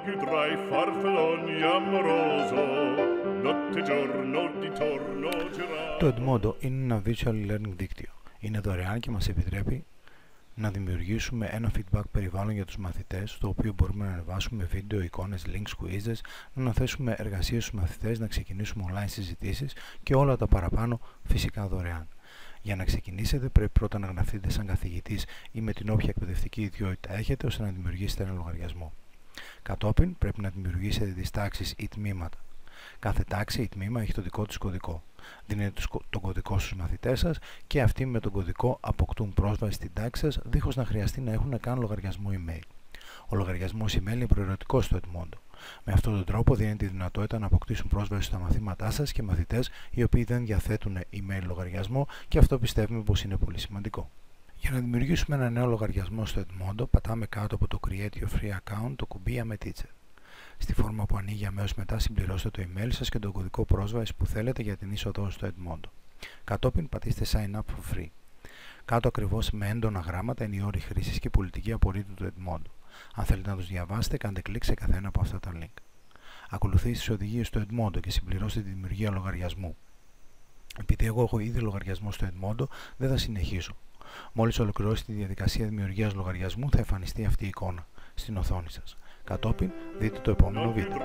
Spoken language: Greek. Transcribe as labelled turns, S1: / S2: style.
S1: più tra i farfalloni amoroso, notte e giorno di torno girare.
S2: Το Edmodo είναι ένα visual learning δίκτυο. Είναι δωρεάν και μας επιτρέπει να δημιουργήσουμε ένα feedback περιβάλλον για τους μαθητές, στο οποίο μπορούμε να ανεβάσουμε βίντεο, εικόνες, links, quizzes, να αναθέσουμε εργασίες στους μαθητές, να ξεκινήσουμε online συζητήσεις και όλα τα παραπάνω φυσικά δωρεάν. Για να ξεκινήσετε πρέπει πρώτα να γραφτείτε σαν καθηγητής ή με την όποια εκπαιδευτική ιδιότητα έχετε, ώστε να δημιουργήσετε ένα λογαριασμό. Κατόπιν πρέπει να δημιουργήσετε τις τάξεις ή τμήματα. Κάθε τάξη ή τμήμα έχει το δικό της κωδικό. Δίνετε τον κωδικό στους μαθητές σας και αυτοί με τον κωδικό αποκτούν πρόσβαση στην τάξη σας, δίχως να χρειαστεί να έχουν καν λογαριασμό email. Ο λογαριασμός email είναι προαιρετικός στο Edmodo. Με αυτόν τον τρόπο δίνετε τη δυνατότητα να αποκτήσουν πρόσβαση στα μαθήματά σας και μαθητές οι οποίοι δεν διαθέτουν email λογαριασμό, και αυτό πιστεύουμε πως είναι πολύ σημαντικό. Για να δημιουργήσουμε ένα νέο λογαριασμό στο Edmodo, πατάμε κάτω από το Create Your Free Account το κουμπί I'm a Teacher. Στη φόρμα που ανοίγει αμέσως μετά συμπληρώστε το email σας και τον κωδικό πρόσβασης που θέλετε για την είσοδο στο Edmodo. Κατόπιν πατήστε Sign Up for Free. Κάτω ακριβώς με έντονα γράμματα είναι οι όροι χρήσης και η πολιτική απορρίτου του Edmodo. Αν θέλετε να τους διαβάσετε, κάντε κλικ σε καθένα από αυτά τα link. Ακολουθήστε τις οδηγίες στο Edmodo και συμπληρώστε τη δημιουργία λογαριασμού. Επειδή εγώ έχω ήδη λογαριασμό στο Edmodo, δεν θα συνεχίσω. Μόλις ολοκληρώσετε τη διαδικασία δημιουργίας λογαριασμού, θα εμφανιστεί αυτή η εικόνα στην οθόνη σας. Κατόπιν δείτε το επόμενο βίντεο.